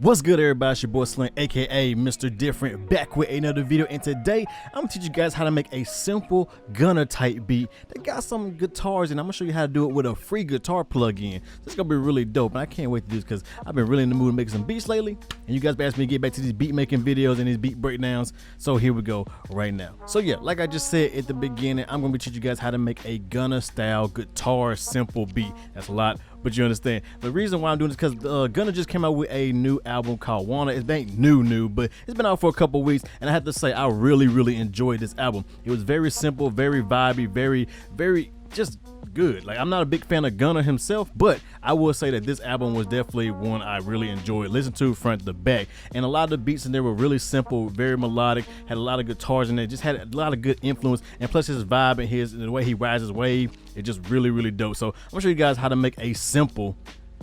What's good, everybody? It's your boy Slim, aka Mr. Different, back with another video. And today I'm gonna teach you guys how to make a simple Gunna type beat that got some guitars, and I'm gonna show you how to do it with a free guitar plug-in. So it's gonna be really dope, and I can't wait to do this because I've been really in the mood of making some beats lately, and you guys been asking me to get back to these beat making videos and these beat breakdowns. So here we go right now. So yeah, like I just said at the beginning, I'm gonna be teaching you guys how to make a Gunna style guitar simple beat. That's a lot, but you understand. The reason why I'm doing this is because Gunna just came out with a new album called Wanna. It ain't new, but it's been out for a couple weeks, and I have to say I really enjoyed this album. It was very simple, very vibey, very just good. Like, I'm not a big fan of Gunna himself, but I will say that this album was definitely one I really enjoyed. Listen to front to back, and a lot of the beats in there were really simple, very melodic, had a lot of guitars in there, just had a lot of good influence, and plus his vibe and the way he rides his wave, it's just really dope. So I'm gonna show you guys how to make a simple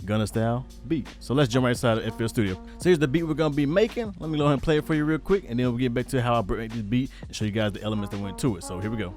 Gunna style beat. So let's jump right inside the FL Studio. So here's the beat we're gonna be making. Let me go ahead and play it for you real quick, and then we'll get back to how I break this beat and show you guys the elements that went to it. So here we go.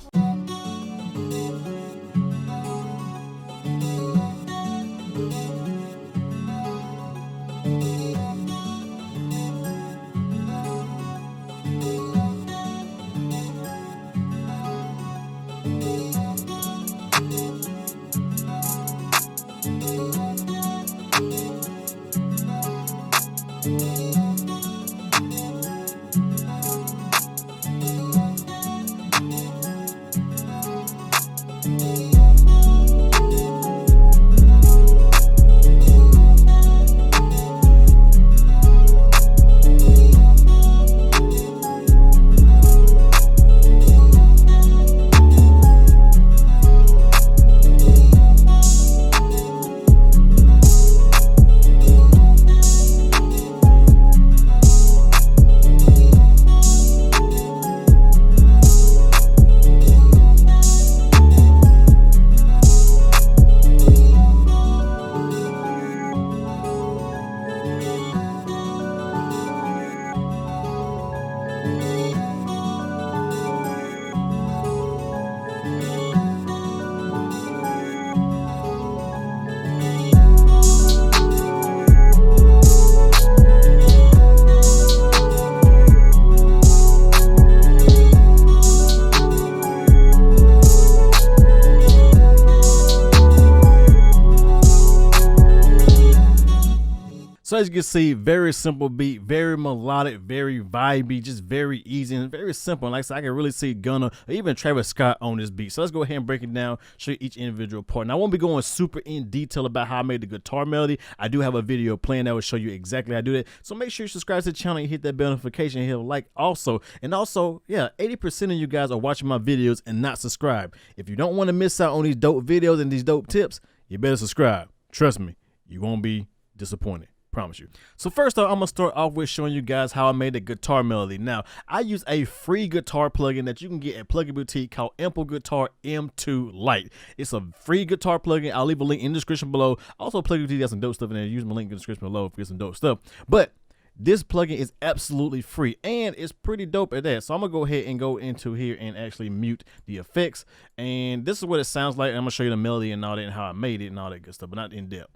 So as you can see, very simple beat, very melodic, very vibey, just very easy and very simple. And like I said, I can really see Gunna or even Travis Scott on this beat. So let's go ahead and break it down, show you each individual part. Now I won't be going super in detail about how I made the guitar melody. I do have a video planned that will show you exactly how to do that. So make sure you subscribe to the channel and hit that bell notification, hit a like also. And also, yeah, 80% of you guys are watching my videos and not subscribed. If you don't want to miss out on these dope videos and these dope tips, you better subscribe. Trust me, you won't be disappointed. Promise you. So first off, I'm gonna start off with showing you guys how I made the guitar melody. Now, I use a free guitar plugin that you can get at Plugin Boutique called Ample Guitar M2 Lite. It's a free guitar plugin. I'll leave a link in the description below. Also, Plugin Boutique has some dope stuff in there. Use my link in the description below if you get some dope stuff. But this plugin is absolutely free, and it's pretty dope at that. So I'm gonna go ahead and go into here and actually mute the effects. And this is what it sounds like. I'm gonna show you the melody and all that and how I made it and all that good stuff, but not in depth.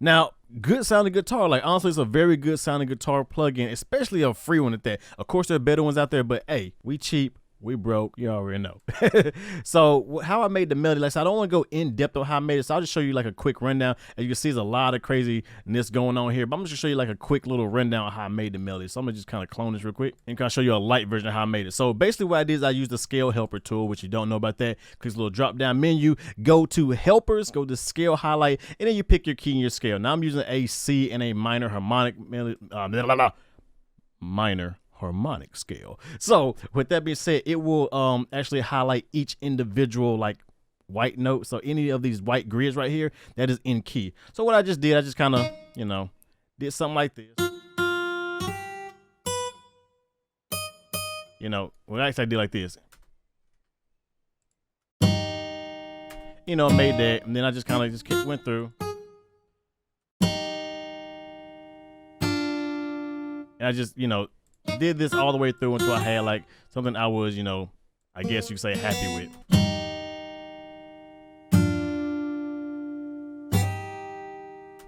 Now, good sounding guitar, like honestly, it's a very good sounding guitar plugin, especially a free one at that. Of course, there are better ones out there, but hey, we cheap, we broke, you already know. So how I made the melody, like I said, I don't want to go in depth on how I made it, so I'll just show you like a quick rundown. As you can see, there's a lot of craziness going on here, but I'm just gonna show you like a quick little rundown of how I made the melody. So I'm gonna just kind of clone this real quick and kind of show you a light version of how I made it. So basically what I did is I used the scale helper tool, which you don't know about that. Click this little drop down menu, go to helpers, go to scale highlight, and then you pick your key and your scale. Now I'm using a C and a minor harmonic minor harmonic scale. So with that being said, it will actually highlight each individual like white note. So any of these white grids right here, that is in key. So what I just did, I just kind of, you know, did something like this. You know, well, actually I did like this. You know, made that, and then I just kind of just went through. And I just, you know, did this all the way through until I had like something I was, you know, I guess you could say happy with.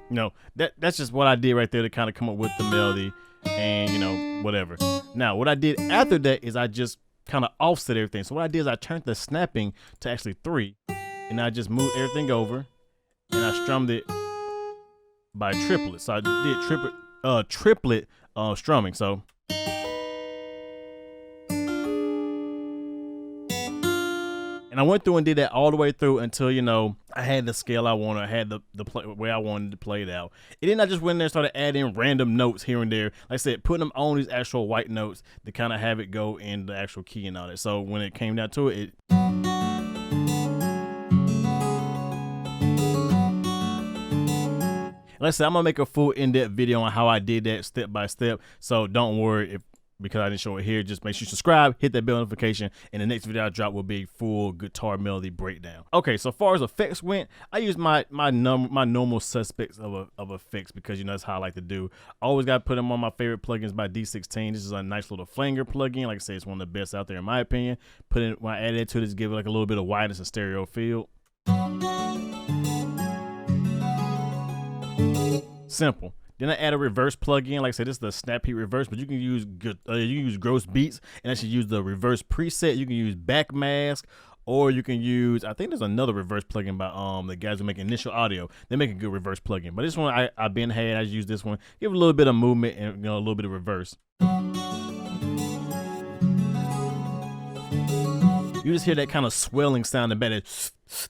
You know, that's just what I did right there to kind of come up with the melody and, you know, whatever. Now, what I did after that is I just kind of offset everything. So what I did is I turned the snapping to actually 3, and I just moved everything over, and I strummed it by triplet. So I did triplet strumming. So. And I went through and did that all the way through until, you know, I had the scale I wanted. I had the way I wanted to play it out. And then I just went in there and started adding random notes here and there. Like I said, putting them on these actual white notes to kind of have it go in the actual key and all that. So when it came down to it, like I said, I'm going to make a full in-depth video on how I did that step by step. So don't worry because I didn't show it here. Just make sure you subscribe, hit that bell notification, and the next video I drop will be full guitar melody breakdown. Okay, so far as effects went, I used my normal suspects of effects because, you know, that's how I like to do. Always got to put them on my favorite plugins by D16. This is a nice little flanger plugin. Like I said, it's one of the best out there in my opinion. When I add it to this, give it like a little bit of wideness and stereo feel. Simple. Then I add a reverse plugin. Like I said, this is the Snap Heat Reverse, but you can use Gross Beats and actually use the reverse preset. You can use Backmask, or you can use, I think there's another reverse plugin by the guys who make Initial Audio. They make a good reverse plugin. But this one I just use this one. Give it a little bit of movement and, you know, a little bit of reverse. You just hear that kind of swelling sound in the back,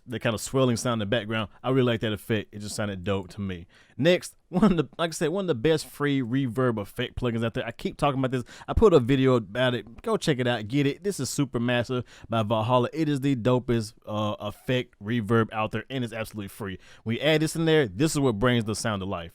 that kind of swelling sound in the background. I really like that effect. It just sounded dope to me. Next, like I said, one of the best free reverb effect plugins out there. I keep talking about this. I put a video about it. Go check it out. Get it. This is Supermassive by Valhalla. It is the dopest effect reverb out there, and it's absolutely free. When you add this in there, this is what brings the sound to life.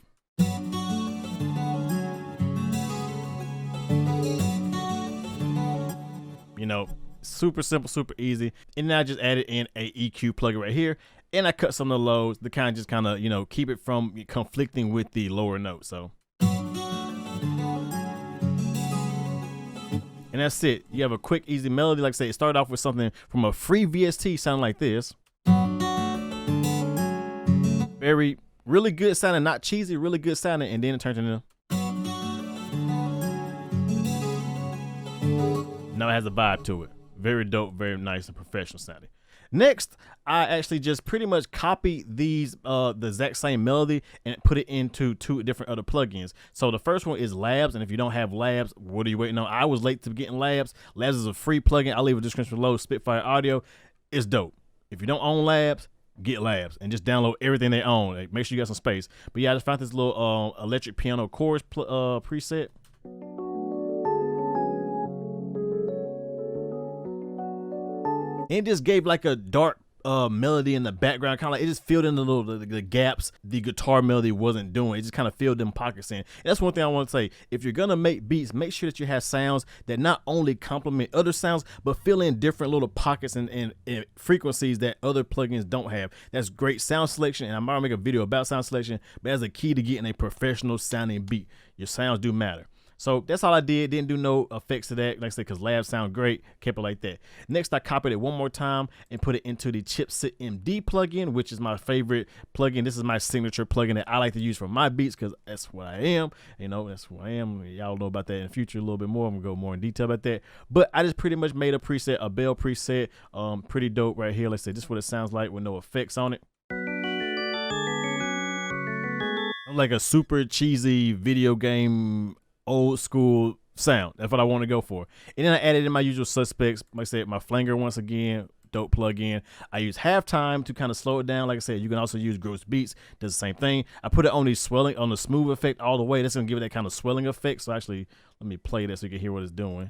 You know, super simple, super easy. And then I just added in a EQ plugin right here, and I cut some of the lows to kind of you know, keep it from conflicting with the lower notes. So, and that's it. You have a quick, easy melody. Like I say, it started off with something from a free VST sounding like this. Really good sounding, not cheesy, really good sounding, and then it turns into. Now it has a vibe to it. Very dope, very nice and professional sounding. Next, I actually just pretty much copied these the exact same melody and put it into 2 different other plugins. So the first one is Labs, and if you don't have Labs, what are you waiting on? I was late to getting Labs. Labs is a free plugin. I'll leave a description below. Spitfire Audio. It's dope. If you don't own Labs, get Labs and just download everything they own. Like, make sure you got some space. But yeah, I just found this little electric piano chorus preset. It just gave like a dark melody in the background, kind of like it just filled in the gaps the guitar melody wasn't doing. It just kind of filled them pockets in. And that's one thing I want to say. If you're gonna make beats, make sure that you have sounds that not only complement other sounds, but fill in different little pockets and frequencies that other plugins don't have. That's great sound selection, and I'm gonna make a video about sound selection, but that's a key to getting a professional sounding beat. Your sounds do matter. So that's all I did. Didn't do no effects to that, like I said, because Labs sound great. Kept it like that. Next, I copied it one more time and put it into the Chipset MD plugin, which is my favorite plugin. This is my signature plugin that I like to use for my beats because that's what I am. You know, that's who I am. Y'all know about that in the future a little bit more. I'm going to go more in detail about that. But I just pretty much made a preset, a bell preset. Pretty dope right here. Let's say this is what it sounds like with no effects on it. Like a super cheesy video game old school sound. That's what I want to go for. And then I added in my usual suspects. Like I said, my flanger once again, dope plug-in. I use halftime to kind of slow it down. Like I said, you can also use Gross Beats, does the same thing. I put it on the swelling, on the smooth effect all the way. That's gonna give it that kind of swelling effect. So actually, let me play this so you can hear what it's doing.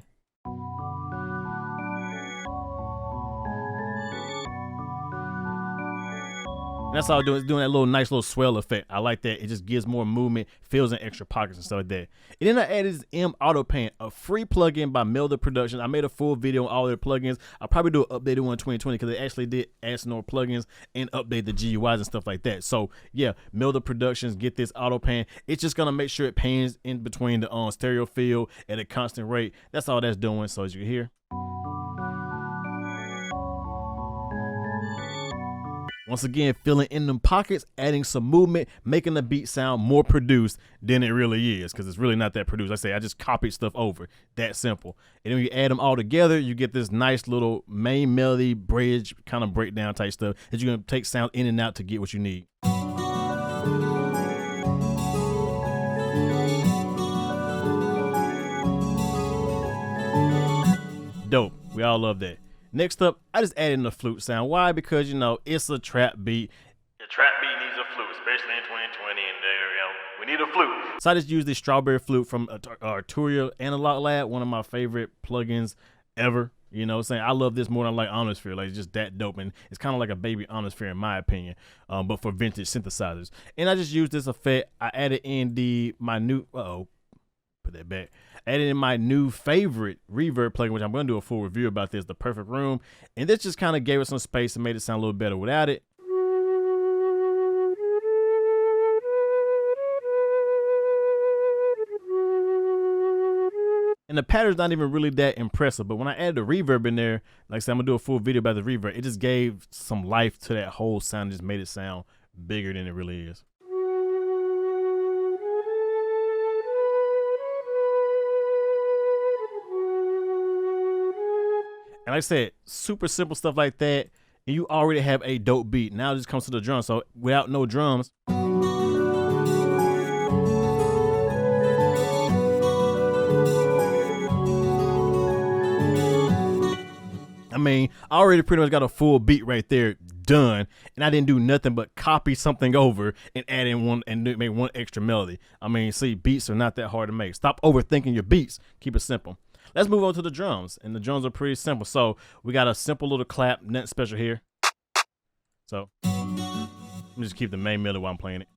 And that's all I'm doing, is doing that little nice little swell effect. I like that. It just gives more movement, fills in extra pockets and stuff like that. And then I added this M Auto Pan, a free plugin by Melodies Productions. I made a full video on all their plugins. I'll probably do an updated one in 2020 because they actually did add some more plugins and update the GUIs and stuff like that. So yeah, Melodies Productions, get this Auto Pan. It's just gonna make sure it pans in between the stereo field at a constant rate. That's all that's doing. So as you can hear. Once again, filling in them pockets, adding some movement, making the beat sound more produced than it really is, because it's really not that produced. Like I say, I just copied stuff over, that simple. And then when you add them all together, you get this nice little main melody, bridge, kind of breakdown type stuff that you're gonna take sound in and out to get what you need. Dope, we all love that. Next up, I just added in the flute sound. Why? Because, you know, it's a trap beat. The trap beat needs a flute, especially in 2020, and we need a flute. So I just used this strawberry flute from Arturia Analog Lab, one of my favorite plugins ever. You know what I'm saying? I love this more than I like Omnisphere. Like, it's just that dope, and it's kind of like a baby Omnisphere in my opinion, but for vintage synthesizers. And I just used this effect. I added in my new, put that back. Added in my new favorite reverb plugin, which I'm going to do a full review about this, the Perfect Room. And this just kind of gave it some space and made it sound a little better without it. And the pattern's not even really that impressive, but when I added the reverb in there, like I said, I'm going to do a full video about the reverb. It just gave some life to that whole sound, just made it sound bigger than it really is. And like I said, super simple stuff like that, and you already have a dope beat. Now it just comes to the drums. So without no drums, I mean, I already pretty much got a full beat right there done, and I didn't do nothing but copy something over and add in one and make one extra melody. I mean, see, beats are not that hard to make. Stop overthinking your beats. Keep it simple. Let's move on to the drums, and the drums are pretty simple. So we got a simple little clap, nothing special here. So let me just keep the main melody while I'm playing it.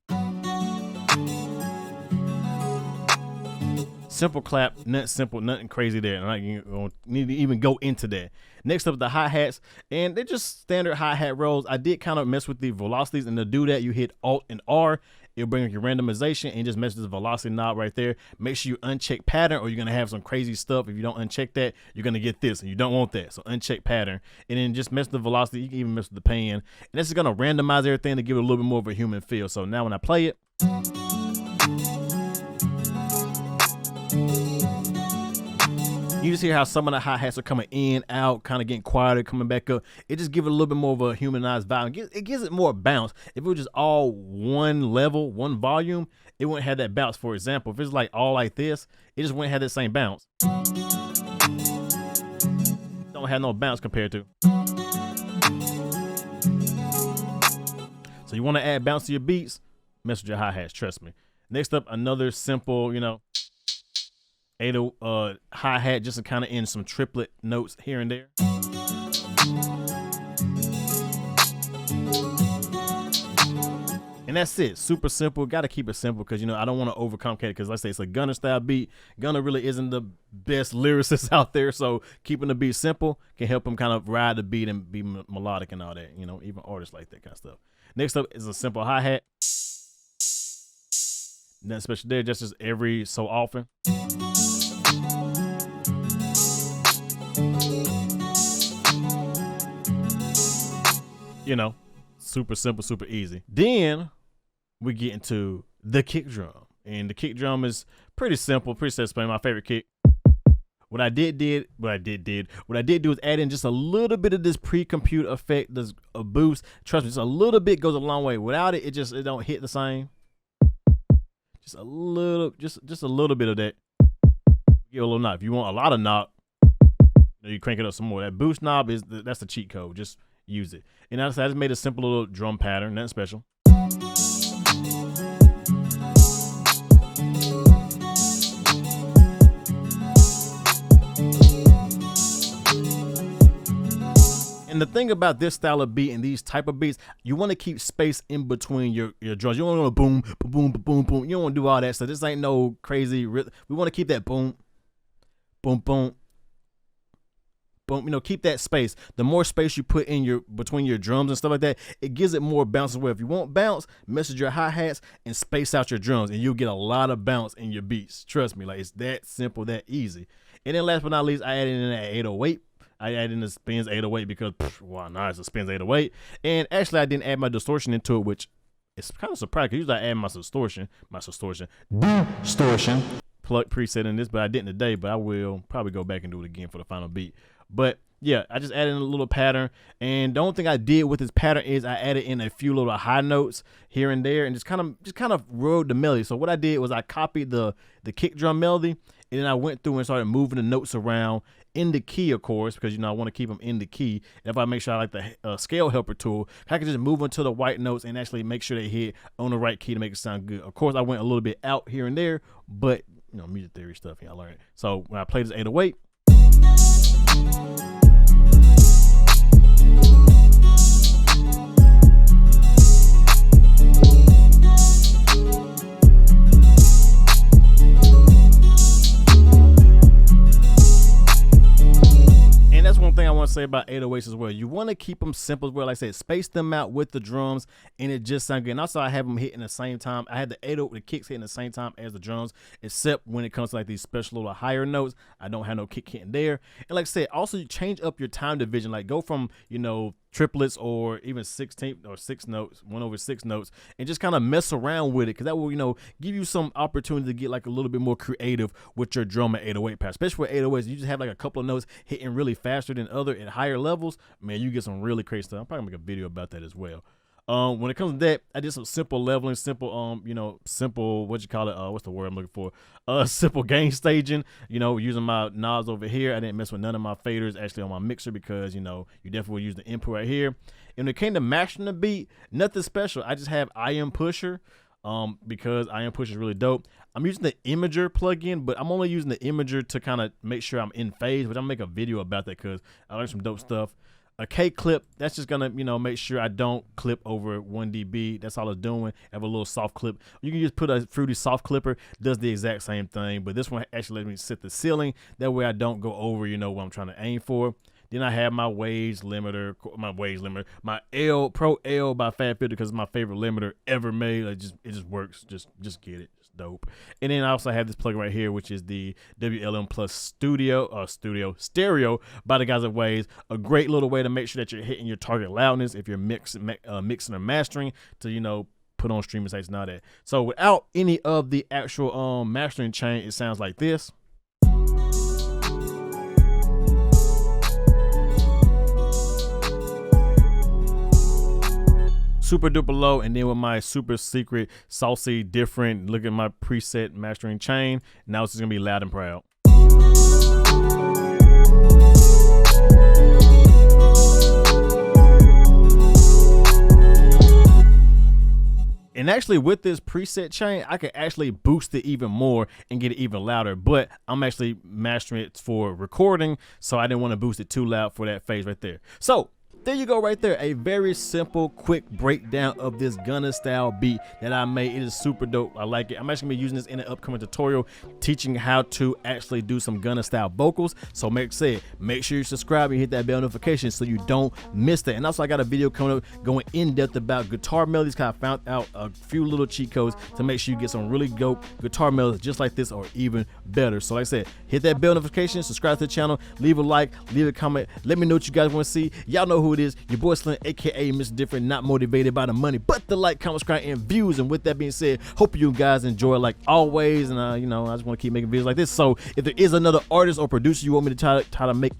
Simple clap, nothing simple, nothing crazy there. I'm not gonna need to even go into that. Next up, the hi-hats, and they're just standard hi-hat rolls. I did kind of mess with the velocities, and to do that, you hit Alt and R. It'll bring up your randomization and just mess with the velocity knob right there. Make sure you uncheck pattern, or you're gonna have some crazy stuff. If you don't uncheck that, you're gonna get this, and you don't want that. So uncheck pattern, and then just mess with the velocity. You can even mess with the pan, and this is gonna randomize everything to give it a little bit more of a human feel. So now when I play it, you just hear how some of the hi-hats are coming in, out, kind of getting quieter, coming back up. It just gives it a little bit more of a humanized vibe. It gives it more bounce. If it was just all one level, one volume, it wouldn't have that bounce. For example, if it's like all like this, it just wouldn't have that same bounce. Don't have no bounce compared to. So you want to add bounce to your beats, mess with your hi-hats, trust me. Next up, another simple, you know, hi-hat, just to kind of end some triplet notes here and there. And that's it. Super simple. Got to keep it simple because, you know, I don't want to overcomplicate it, because let's say it's a Gunna style beat. Gunna really isn't the best lyricist out there, so keeping the beat simple can help him kind of ride the beat and be melodic and all that, you know, even artists like that kind of stuff. Next up is a simple hi-hat. Nothing special there, just every so often. You know, super simple, super easy. Then we get into the kick drum, and the kick drum is pretty simple, pretty self-explanatory. My favorite kick. What I did do is add in just a little bit of this pre-compute effect, this a boost. Trust me, just a little bit goes a long way. Without it, it don't hit the same. Just a little bit of that. Give a little knob. If you want a lot of knob, you crank it up some more. That boost knob that's the cheat code. Just use it. And I just made a simple little drum pattern, nothing special. And the thing about this style of beat and these type of beats, you want to keep space in between your drums. You don't want to boom, boom, boom, boom, boom. You don't want to do all that. So this ain't no crazy. We want to keep that boom, boom, boom, boom. You know, keep that space. The more space you put in between your drums and stuff like that, it gives it more bounce as well. If you want bounce, mess with your hi-hats and space out your drums, and you'll get a lot of bounce in your beats. Trust me, like it's that simple, that easy. And then last but not least, I added in that 808. I added in the spins 808 because why not? It's a spins 808. And actually, I didn't add my distortion into it, which is kind of surprising. Cause usually I add my distortion plug preset in this, but I didn't today. But I will probably go back and do it again for the final beat. But yeah, I just added in a little pattern, and the only thing I did with this pattern is I added in a few little high notes here and there, and just kind of rode the melody. So what I did was I copied the kick drum melody, and then I went through and started moving the notes around in the key, of course, because I want to keep them in the key. And if I make sure I like the scale helper tool, I can just move into the white notes and actually make sure they hit on the right key to make it sound good. Of course, I went a little bit out here and there, but music theory stuff, y'all learn it. So when I play this 808. Thing I want to say about 808s as well, you want to keep them simple as well. Like I said, space them out with the drums, and it just sounds good. And also, I have them hitting the same time. I had the 808 the kicks hitting the same time as the drums, except when it comes to like these special little higher notes, I don't have no kick hitting there. And like I said, also you change up your time division, like go from triplets or even 16th or 6 notes, 1/6 notes, and just kind of mess around with it, because that will give you some opportunity to get like a little bit more creative with your drum at 808 pattern. Especially with 808s, you just have like a couple of notes hitting really faster than other at higher levels. Man, you get some really crazy stuff. I'm probably gonna make a video about that as well. When it comes to that, I did some simple leveling, simple simple, what's the word I'm looking for? Simple gain staging, using my knobs over here. I didn't mess with none of my faders actually on my mixer, because you definitely will use the input right here. And when it came to mastering the beat, nothing special. I just have IM Pusher, because IM Pusher is really dope. I'm using the Imager plugin, but I'm only using the Imager to kind of make sure I'm in phase, but I'm gonna make a video about that because I learned some dope stuff. A K clip, that's just gonna make sure I don't clip over 1 dB. That's all it's doing. Have a little soft clip. You can just put a Fruity soft clipper, does the exact same thing, but this one actually lets me set the ceiling. That way I don't go over what I'm trying to aim for. Then I have my waves limiter, my L Pro L by Fab Filter, because it's my favorite limiter ever made. It just works. Just get it. It's dope. And then I also have this plugin right here, which is the WLM Plus Stereo by the guys at Waves. A great little way to make sure that you're hitting your target loudness if you're mixing or mastering to put on streaming sites and all that. So without any of the actual mastering chain, it sounds like this. Super duper low, and then with my super secret saucy different, look at my preset mastering chain. Now it's just gonna be loud and proud. And actually with this preset chain, I could actually boost it even more and get it even louder, but I'm actually mastering it for recording, so I didn't want to boost it too loud for that phase right there. So there you go right there, a very simple, quick breakdown of this Gunna style beat that I made. It is super dope. I like it. I'm actually gonna be using this in an upcoming tutorial teaching how to actually do some Gunna style vocals. So make sure you subscribe and hit that bell notification so you don't miss that. And also I got a video coming up going in depth about guitar melodies, because I found out a few little cheat codes to make sure you get some really dope guitar melodies just like this or even better. So like I said, hit that bell notification, subscribe to the channel, leave a like, leave a comment, let me know what you guys want to see. Y'all know who it is, your boy Slim, aka Mr. Different, not motivated by the money but the like, comment, subscribe, and views. And with that being said, hope you guys enjoy like always, and I just want to keep making videos like this. So if there is another artist or producer you want me to try to make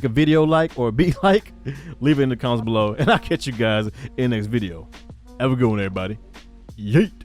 a video like or be like, leave it in the comments below, and I'll catch you guys in the next video. Have a good one, everybody. Yeet.